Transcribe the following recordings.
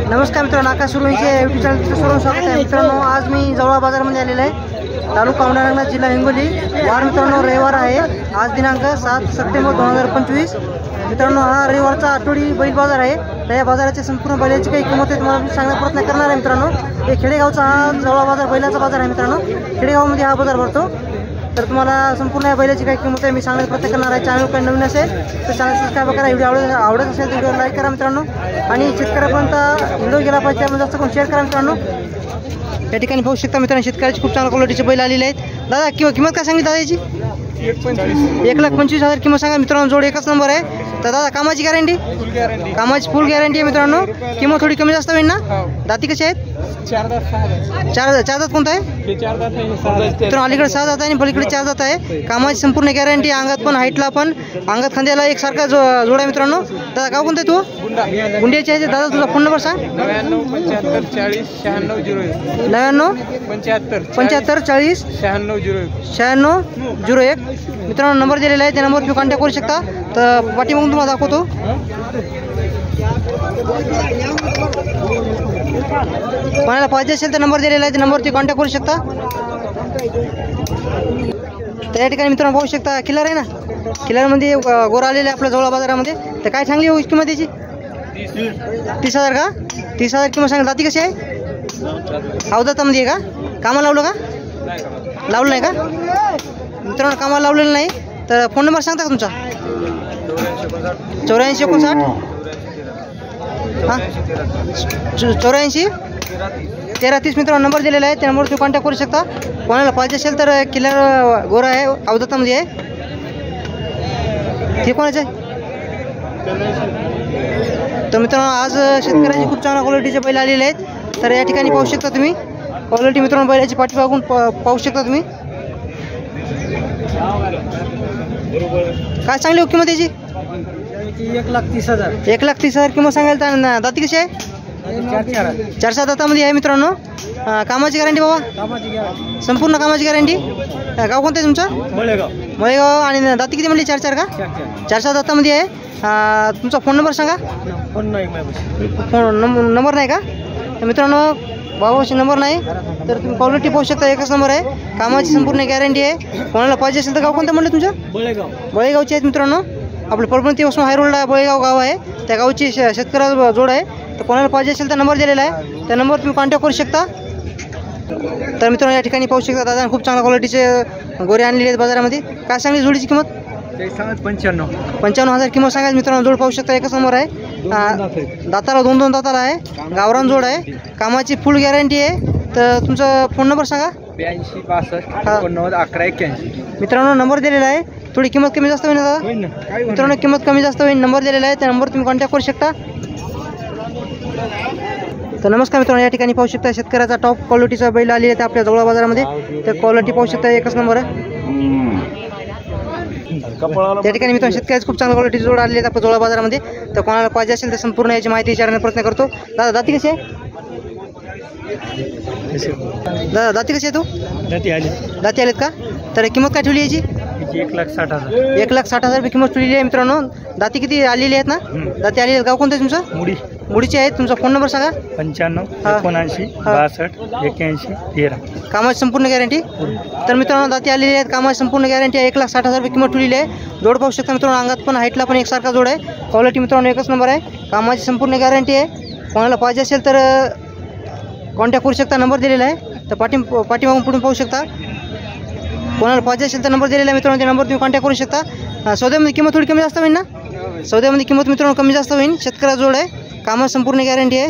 नमस्कार मित्रांनो, आकाश सुरवंशी यूट्यूब चॅनलचं सर्व स्वागत आहे. मित्रांनो, आज मी जवळा बाजारामध्ये आलेलो आहे. तालुका औंढा, जिल्हा हिंगोली. वार मित्रांनो रविवार आहे. आज दिनांक 7 सप्टेंबर 2025. मित्रांनो, हा रविवारचा आठवडी बैल बाजार आहे. तर या बाजाराची संपूर्ण बैलाची काही किंमत आहे तुम्हाला सांगण्याचा प्रयत्न करणार आहे. मित्रांनो, हे खेडेगावचा हा जवळा बाजार बैलाचा बाजार आहे. मित्रांनो, खेडेगावमध्ये हा बाजार भरतो. तर तुम्हाला संपूर्ण या बैलाची काही किंमत आहे मी सांगण्याचा प्रयत्न करणार आहे. चॅनल काही नवीन असेल तर चॅनल सबस्क्राईब करा. व्हिडिओ आवडत असेल तर व्हिडिओ लाईक करा मित्रांनो. आणि शेतकऱ्यापर्यंत व्हिडिओ गेला पाहिजे त्यामध्ये जास्त करून शेअर करा मित्रांनो. या ठिकाणी पाहू शकता मित्रांनो, शेतकऱ्याची खूप चांगल्या क्वालिटीचे बैल आलेले आहेत. दादा किंमत काय सांगितली दादा याची? 1,25,000 किंमत सांगा मित्रांनो. जोड एकच नंबर आहे. तर दादा कामाची गॅरंटी? कामाची फुल गॅरंटी आहे मित्रांनो. किंमत थोडी कमी जास्त होईल ना? दाती कशी आहेत? चार दात कोणता आहे मित्रांनो? अलीकडे 6 दात आहे आणि पलीकडे 4 दात आहे. कामाची संपूर्ण गॅरंटी. अंगात पण हाईटला पण अंगात खांद्याला एकसारखा जोड आहे मित्रांनो. दादा गाव कोणतं आहे तू? गुंड्याची आहे. दादा तुझा फोन नंबर सांग. 99 75 40 9601 मित्रांनो नंबर दिलेला आहे. त्या नंबरवर तुम्ही कॉन्टॅक्ट करू शकता. तर पाठीमागून तुम्हाला दाखवतो. कोणाला पाहिजे असेल तर नंबर दिलेला आहे. त्या नंबरवरती कॉन्टॅक्ट करू शकता. तर या ठिकाणी मित्रांनो पाहू शकता किलर आहे ना. किलरमध्ये गोरा आलेला आहे आपल्या जवळ बाजारामध्ये. तर काय चांगली होईल किंमत याची? 30,000 का? 30,000 किंमत सांगा. दाती कशी आहे? अवदातामध्ये आहे का? कामाला लावलं का? लावलं नाही का मित्रांनो? कामाला लावलेलं नाही. तर फोन नंबर सांगता का तुमचा? 8459 हां 84 1330 मित्रांनो नंबर दिलेला आहे. त्या नंबरवर तुम्ही कॉन्टॅक्ट करू शकता. कोणाला पाहिजे असेल तर किलर गोरा आहे, अवदत्तामध्ये आहे. ते कोणाचं आहे? तर मित्रांनो आज शेतकऱ्याची खूप चांगल्या क्वालिटीचे बैल आलेले आहेत. तर या ठिकाणी पाहू शकता तुम्ही क्वालिटी मित्रांनो. बैलाची पाठी बघून पाहू शकता तुम्ही. काय चांगली हो किंमत याची? 1,30,000 1,30,000 किंमत सांगायला. दाती कशी आहे? 4 दातामध्ये आहे मित्रांनो. कामाची गॅरंटी बाबा? संपूर्ण कामाची गॅरंटी. गाव कोणतं आहे तुमचं? मळेगाव. आणि दाती किती म्हणली? 4 का? 4 दातामध्ये आहे. तुमचा फोन नंबर सांगा. फोन नंबर नाही का? तर मित्रांनो बाबाशी नंबर नाही. तर तुम्ही क्वालिटी पाहू शकता. एकच नंबर आहे. कामाची संपूर्ण गॅरंटी आहे. कोणाला पाहिजे असेल तर गाव कोणतं म्हणलं तुमचं? बळेगावचे आहेत मित्रांनो. आपलं परभणीपासून हायरोडला बळेगाव गाव आहे. त्या गावची शेतकऱ्याला जोड आहे. तर कोणाला पाहिजे असेल तर नंबर दिलेला आहे. त्या नंबरवर तुम्ही कॉन्टॅक्ट करू शकता. तर मित्रांनो या ठिकाणी पाहू शकता दादा खूप चांगल्या क्वालिटीचे गोरे आणलेले आहेत बाजारामध्ये. काय सांगली जोडीची किंमत? 55,000 किंमत सांगायची मित्रांनो. जोड पाहू शकता एकच नंबर आहे. दाताला 2 दाताला आहे. गावरान जोड आहे. कामाची फुल गॅरंटी आहे. तर तुमचा फोन नंबर सांगा. 82 65 89 11 81 मित्रांनो नंबर दिलेला आहे. थोडी किंमत कमी जास्त होईल दादा मित्रांनो. किंमत कमी जास्त होईल. नंबर दिलेला आहे. त्या नंबर तुम्ही कॉन्टॅक्ट करू शकता. तर नमस्कार मित्रांनो या ठिकाणी पाहू शकता शेतकऱ्याचा टॉप क्वालिटीचा बैल आली आहे आपल्या जवळ बाजारामध्ये. तर क्वालिटी पाहू शकता एकच नंबर आहे. त्या ठिकाणी मित्रांनो शेतकऱ्याची खूप चांगल्या क्वालिटीची जोड आलेली आहे आपल्या जवळ बाजारामध्ये. तर कोणाला पाहिजे असेल तर संपूर्ण याची माहिती विचारण्याचा प्रयत्न करतो. दादा दाती कशी आहे? दादा दाती कशी आहे तू? दाती आलेत का? तर किंमत काय ठेवली याची? 1,60,000 1,60,000 रुपये किंमत ठेवलेली आहे मित्रांनो. दाती किती आलेली आहेत ना? दाती आलेली आहेत. गाव कोणतं आहे तुमचं? मुडीचे आहेत. तुमचा फोन नंबर सांगा. 95 79 62 81 13 कामाची संपूर्ण गॅरंटी. तर मित्रांनो दाती आलेली आहेत. कामाची संपूर्ण गॅरंटी आहे. 1,60,000 रुपये किंमत ठेवलेली आहे. जोड पाहू शकता मित्रांनो. अंगात पण हाईटला पण एकसारखा जोड आहे. क्वालिटी मित्रांनो एकच नंबर आहे. कामाची संपूर्ण गॅरंटी आहे. कोणाला पाहिजे असेल तर कॉन्टॅक्ट करू शकता. नंबर दिलेला आहे. तर पाठीमागून पुढून पाहू शकता. कोणाला पाहिजे असेल तर नंबर दिलेला आहे मित्रांनो. त्या नंबर तुम्ही कॉन्टॅक्ट करू शकता. सौद्यामध्ये किंमत थोडी कमी जास्त होईल ना? सौद्यामध्ये किंमत मित्रांनो कमी जास्त होईल. शेतकऱ्या जोड आहे. कामाची संपूर्ण गॅरंटी आहे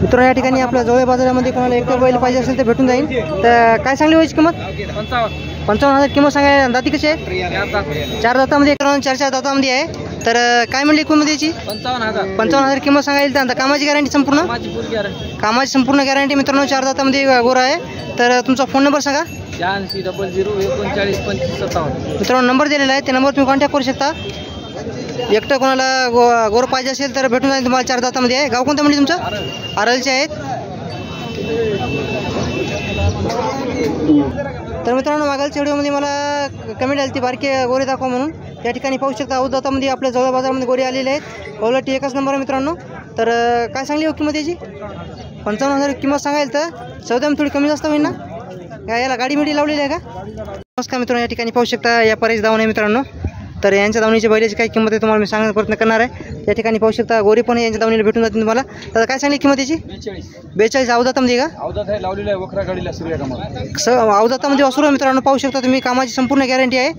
मित्रांनो. या ठिकाणी आपल्या जवळ बाजारामध्ये कोणाला एक बैल पाहिजे असेल तर भेटून जाईल. तर काय सांगली व्हायची किंमत? 55,000 किंमत सांगाय. दाती कशी आहे? 4 दातामध्ये. 4 दातामध्ये आहे. तर काय म्हणली किंमत याची? 55,000 किंमत सांगायला. तर कामाची गॅरंटी संपूर्ण? कामाची संपूर्ण गॅरंटी मित्रांनो. 4 दातामध्ये गोरा आहे. तर तुमचा फोन नंबर सांगा. 86 00 39 25 57 मित्रांनो नंबर दिलेला आहे. त्या नंबर तुम्ही कॉन्टॅक्ट करू शकता. एकटं कोणाला गोर पाहिजे असेल तर भेटून जाईल तुम्हाला. 4 दातामध्ये आहे. गाव कोणतं म्हणजे तुमचं? आरलचे आहेत. तर मित्रांनो मागालच्या व्हिडिओमध्ये मला कमेंट आली ती बारके गोरे दाखवा म्हणून. त्या ठिकाणी पाहू शकता औद दातामध्ये आपल्या जवळ बाजारामध्ये गोरे आलेले आहेत. क्वालिटी एकच नंबर आहे मित्रांनो. तर काय सांगली हो किंमत याची? 55,000 किंमत सांगायला तर सौद्यामध्ये थोडी कमी जास्त होईल ना? याला गाडी मिडी लावलेली आहे का? नमस्कार मित्रांनो, या ठिकाणी पाहू शकता या परेश दावण आहे मित्रांनो. तर यांच्या दावणीची बैलाची काय किंमत आहे तुम्हाला मी सांगण्याचा प्रयत्न करणार आहे. त्या ठिकाणी पाहू शकता गोरी पण यांच्या दावणीला भेटून जातील तुम्हाला. तर काय सांगली किंमत याची? 42 अवदातामध्ये का? अवधात आहे लावलेला आहे वखरा गाडीला सूर्य अवदातामध्ये वासरू आहे मित्रांनो. पाहू शकता तुम्ही. कामाची संपूर्ण गॅरंटी आहे.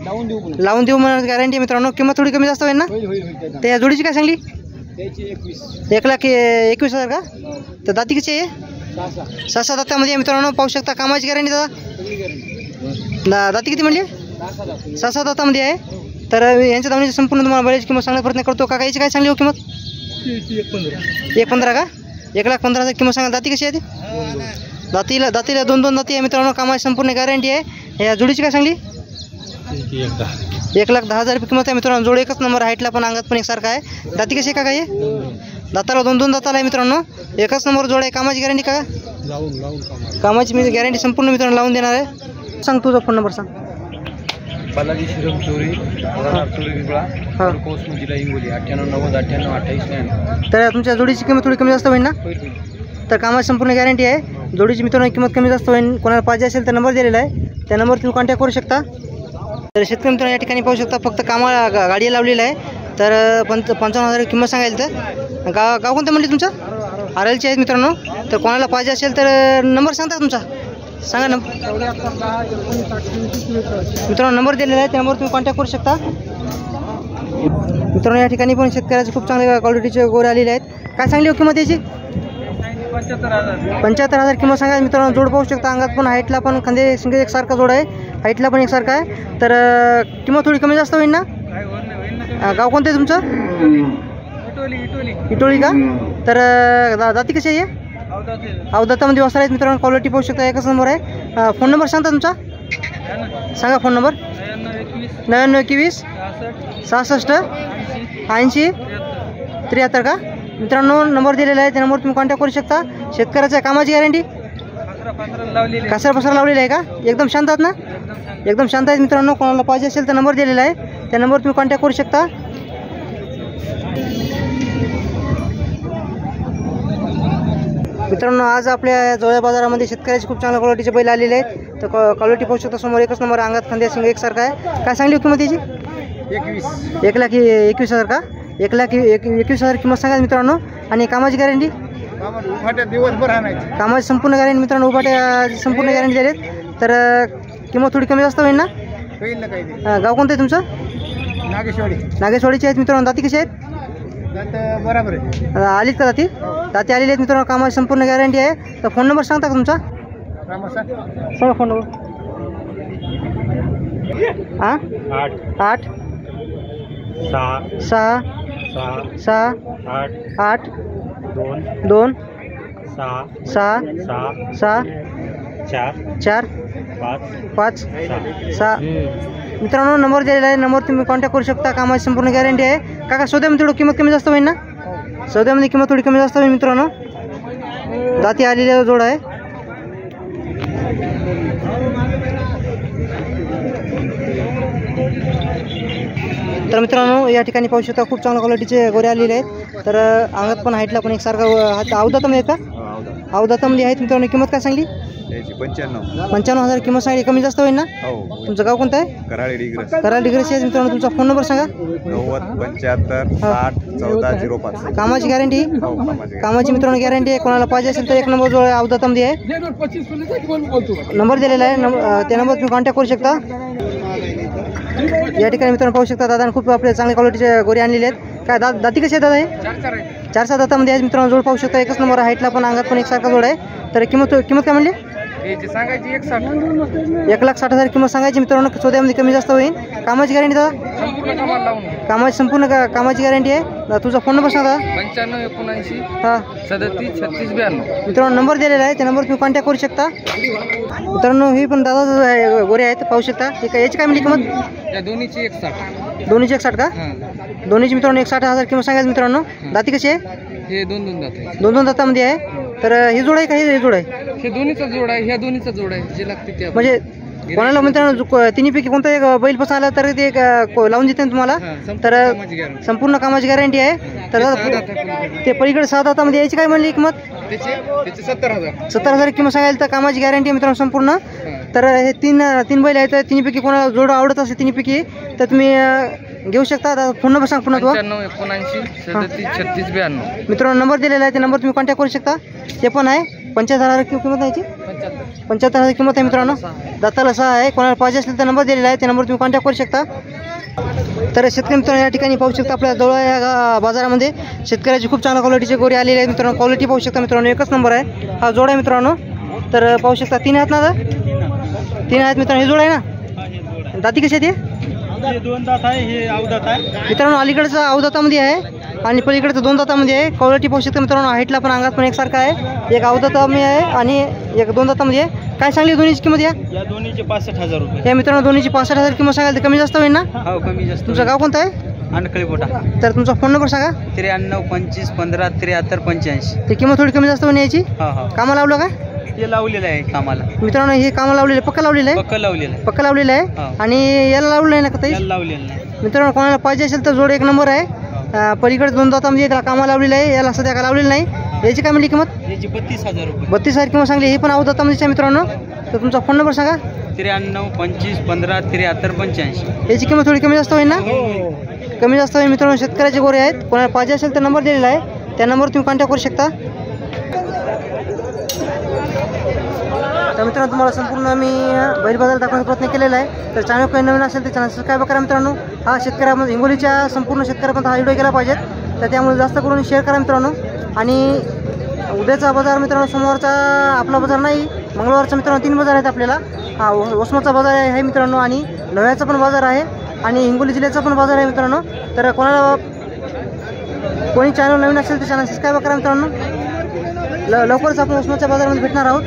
लावून देऊ म्हणून गॅरंटी आहे मित्रांनो. किंमत थोडी कमी जास्त होईल ना? त्या जोडीची काय सांगली? 1,21,000 का? तर दाती कशी आहे? 6 दातामध्ये मित्रांनो. पाहू शकता कामाची गॅरंटी दादा. दाती किती म्हणली? 6 दातामध्ये आहे. तर यांच्या दावणीची संपूर्ण तुम्हाला बऱ्याच किंमत सांगण्याचा प्रयत्न करतो. काका याची काय सांगली हो किंमत? 1,15,000 का? 1,15,000 किंमत सांगा. दाती कशी आहे ती? दातीला 2 दाती आहे मित्रांनो. कामाची संपूर्ण गॅरंटी आहे. या जोडीची काय सांगली? 1,10,000 रुपये किंमत आहे मित्रांनो. जोड एकच नंबर. हाईटला पण अंगात पण एकसारखा आहे. दाती कशी आहे काका? हे दाताला 2 दाताला आहे मित्रांनो. एकच नंबर जोड आहे. कामाची गॅरंटी का? कामाची मी गॅरंटी संपूर्ण मित्रांनो लावून देणार आहे. सांग तुझा फोन नंबर सांग. बालाजी श्रीराम चोरी जिल्हा हिंगोली 9890 98 28. तर तुमच्या जोडीची किंमत थोडी कमी जास्त होईल ना? तर कामाची संपूर्ण गॅरंटी आहे. जोडीची मित्रांनो किंमत कमी जास्त होईल. कोणाला पाहिजे असेल तर नंबर दिलेला आहे. त्या नंबरवर तुम्ही कॉन्टॅक्ट करू शकता. तर शेतकरी मित्रांनो या ठिकाणी पाहू शकता फक्त कामाला गाडी लावलेली आहे. तर 55,000 किंमत सांगायला. तर गाव कोणतं म्हणले तुमचं? आरएलचे आहेत मित्रांनो. तर कोणाला पाहिजे असेल तर नंबर सांगता तुमचा? सांगा ना मित्रांनो. नंबर दिलेला आहे. त्यामुळे तुम्ही कॉन्टॅक्ट करू शकता. मित्रांनो या ठिकाणी पण शेतकऱ्याचे खूप चांगल्या क्वालिटीचे गोरे आलेले आहेत. काय सांगली हो किंमत याची? 75,000 किंमत सांगा मित्रांनो. जोड पाहू शकता. अंगात पण हाईटला पण खांदे शिंगे एकसारखा जोड आहे. हाईटला पण एकसारखा आहे. तर किंमत थोडी कमी जास्त होईल ना? गाव कोणतं आहे तुमचं? इटोळी का? तर दाती कशी आहे? अवदातामध्ये वासर आहेत मित्रांनो. क्वालिटी पाहू शकता. एकच नंबर आहे. फोन नंबर सांगता तुमचा? सांगा फोन नंबर. 9921 66 80 73 का? मित्रांनो नंबर दिलेला आहे. त्या नंबरवर तुम्ही कॉन्टॅक्ट करू शकता. शेतकऱ्याच्या कामाची गॅरंटी? कासरा पसरा लावलेला आहे का? एकदम शांत आहेत ना? एकदम शांत आहेत मित्रांनो. कोणाला पाहिजे असेल तर नंबर दिलेला आहे. त्या नंबरवर तुम्ही कॉन्टॅक्ट करू शकता. मित्रांनो आज आपल्या जवळ बाजारामध्ये शेतकऱ्याचे खूप चांगल्या क्वालिटीचे बैल आलेले आहेत. तर क्वालिटी पाहू शकता. समोर एकच नंबर. अंगात खांद्या शिंग एकसारखा आहे. काय सांगली किंमत याची? 1,21,000 का? 1,21,000 किंमत सांगा मित्रांनो. आणि कामाची गॅरंटी? दिवसभर आणायची. कामाची संपूर्ण गॅरंटी मित्रांनो. उभाट्या संपूर्ण गॅरंटी दिली आहेत. तर किंमत थोडी कमी जास्त होईल ना? गाव कोणतं आहे तुमचं? नागेशवाडीचे आहेत मित्रांनो. दाती कशी आहेत? बरोबर आहे. आलीत का दाती? दाती आलेली आहेत मित्रांनो. कामाची संपूर्ण गॅरंटी आहे. तर फोन नंबर सांगता का तुमचा? सांगा फोन नंबर. 8 6 6 8 2 6 6 4 5 6. मित्रांनो नंबर दिलेला आहे. नंबर तुम्ही कॉन्टॅक्ट करू शकता. कामाची संपूर्ण गॅरंटी आहे. काका सौद्यामध्ये थोडं किंमत कमी जास्त होईल ना? सौद्यामध्ये किंमत थोडी कमी जास्त होईल मित्रांनो. दाती आलेला जोड आहे. तर मित्रांनो या ठिकाणी पाहू शकता खूप चांगल्या क्वालिटीचे गोरे आलेले आहेत. तर अंगात पण हाईटला पण एकसारखा अवदातामध्ये आहेत का? अवदातामध्ये आहेत मित्रांनो. किंमत काय सांगली? 55,000 किंमत सांगली. कमी जास्त होईल ना? तुमचं गाव कोणतं आहे? कराड डिग्रसी आहे मित्रांनो. तुमचा फोन नंबर सांगा. 90 75 60 14 05. कामाची गॅरंटी? कामाची मित्रांनो गॅरंटी आहे. कोणाला पाहिजे असेल तर एक नंबर जो आहे अवदातामध्ये आहे. नंबर दिलेला आहे. त्या नंबर तुम्ही कॉन्टॅक्ट करू शकता. या ठिकाणी मित्रांनो पाहू शकता. दादा खूप आपल्या चांगल्या क्वालिटीचे गोरे आणलेले आहेत. काय दाती कशी आहे दादा? हे 4 दातामध्ये आहेत मित्रांनो. जोड पाहू शकता. एकच नंबर. हाईटला पण अंगात पण एकसारखा जोड आहे. तर किंमत काय म्हणली? सांगायची 1,60,000 किंमत सांगायची मित्रांनो. सौद्यामध्ये कमी जास्त होईल. कामाची गॅरंटी दादा? कामाची संपूर्ण कामाची गॅरंटी आहे. तुझा फोन नंबर सांगा. 95 79 हां 37 36 92. मित्रांनो नंबर दिलेला आहे. त्या नंबर तुम्ही कॉन्टॅक्ट करू शकता. मित्रांनो ही पण दादा गोरे आहेत पाहू शकता. याची काय म्हणली किंमत? या दोन्हीची 160. दोन्हीची 160 का? दोन्हीची मित्रांनो 160,000 किंमत सांगायची मित्रांनो. दाती कशी आहे? हे 2 दात आहे. 2 दातामध्ये आहे. तर ही जोड आहे का? हे जोड आहे? हे दोन्हीचा जोड आहे. ह्या दोन्हीचा जोड आहे. जे लागते ते म्हणजे कोणाला मित्रांनो तिन्हीपैकी कोणता एक बैल पसंत आला तर ते लावून देते तुम्हाला. तर संपूर्ण कामाची गॅरंटी आहे. तर ते पलीकडे 7 हातामध्ये यायची काय म्हणली किंमत? 70,000 किंमत सांगायला. तर कामाची गॅरंटी आहे मित्रांनो संपूर्ण. तर हे तीन बैल आहेत. तिन्हीपैकी कोणाला जोड आवडत असेल तिन्हीपैकी तर तुम्ही घेऊ शकता. फोन नंबर सांग पुन्हा तो. 9579373692. मित्रांनो नंबर दिलेला आहे. ते नंबर तुम्ही कॉन्टॅक्ट करू शकता. ते पण आहे. 75,000 किंमत आहे याची. 75,000 किंमत आहे मित्रांनो. दाताला 6 आहे. कोणाला पाहिजे असेल तर नंबर दिलेला आहे. ते नंबर तुम्ही कॉन्टॅक्ट करू शकता. तर शेतकरी मित्रांनो या ठिकाणी पाहू शकता आपल्या जवळ या बाजारामध्ये शेतकऱ्याची खूप चांगल्या क्वालिटीचे गोरे आलेले आहेत मित्रांनो. क्वालिटी पाहू शकता मित्रांनो. एकच नंबर आहे. हा जोड आहे मित्रांनो. तर पाहू शकता 3 आहेत ना. 3 आहेत मित्रांनो. हे जोड आहे ना. दाती कशी आहे ते? 2 दात आहे. हे अवदात आहे मित्रांनो. अलीकडचं अवदातामध्ये आहे आणि पलीकडचं 2 दातामध्ये आहे. क्वालिटी पाहू शकता मित्रांनो. हाईटला पण अंगात पण एकसारखा आहे. एक अवदातामध्ये आहे आणि एक 2 दातामध्ये आहे. काय सांगली दोन्हीची किंमत? या दोन्हीचे 65,000 रुपये. या मित्रांनो दोन्हीची 65,000 किंमत सांगाल तर कमी जास्त होईल ना? हो कमी जास्त. तुमचं गाव कोणतं आहे? अंडखळी पोटा. तर तुमचा फोन नंबर सांगा. 93 25 15 73 85. ते किंमत थोडी कमी जास्त होईल याची. हा हा. कामाला लावलं का? ते लावलेलं आहे कामाला मित्रांनो. हे कामाला लावलेलं आहे. पक्का लावलेलं आहे. पक्क लावलेलं आहे. पक्का लावलेलं आहे. हा. आणि याला लावलेलं आहे ना का ताई? त्याला लावलेलं नाही. मित्रांनो कोणाला पाहिजे असेल तर जोड एक नंबर आहे. पलीकडे 2 दातामध्ये त्याला कामाला लावलेलं आहे. याला सध्या का लावलेलं नाही. याची काय म्हणली किंमत? याची 32,000 रुपये. 32,000 किंमत सांगली. हे पण अवदातामध्येच आहे मित्रांनो. तर तुमचा फोन नंबर सांगा. 93 25 15 73 85. याची किंमत थोडी कमी जास्त होईल ना? कमी जास्त होईल मित्रांनो. शेतकऱ्याचे गोरे आहेत. कोणाला पाहिजे असेल तर नंबर दिलेला आहे. त्या नंबरवर तुम्ही कॉन्टॅक्ट करू शकता. तर मित्रांनो तुम्हाला संपूर्ण मी बैल बाजार दाखवण्याचा प्रयत्न केलेला आहे. तर चॅनल काही नवीन असेल तर चॅनल सबस्क्राईब करा मित्रांनो. हा शेतकऱ्यामध्ये हिंगोलीच्या संपूर्ण शेतकऱ्यापर्यंत हा व्हिडिओ गेला पाहिजेत. तर त्यामुळे जास्त करून शेअर करा मित्रांनो. आणि उद्याचा बाजार मित्रांनो सोमवारचा आपला बाजार नाही, मंगळवारचा मित्रांनो 3 बाजार आहेत आपल्याला. हा वसमतचा बाजार आहे मित्रांनो आणि लोह्याचा पण बाजार आहे आणि हिंगोली जिल्ह्याचा पण बाजार आहे मित्रांनो. तर कोणी चॅनल नवीन असेल तर चॅनल सबस्क्राईब करा मित्रांनो. लवकरच आपण वसमतच्या बाजारामध्ये भेटणार आहोत.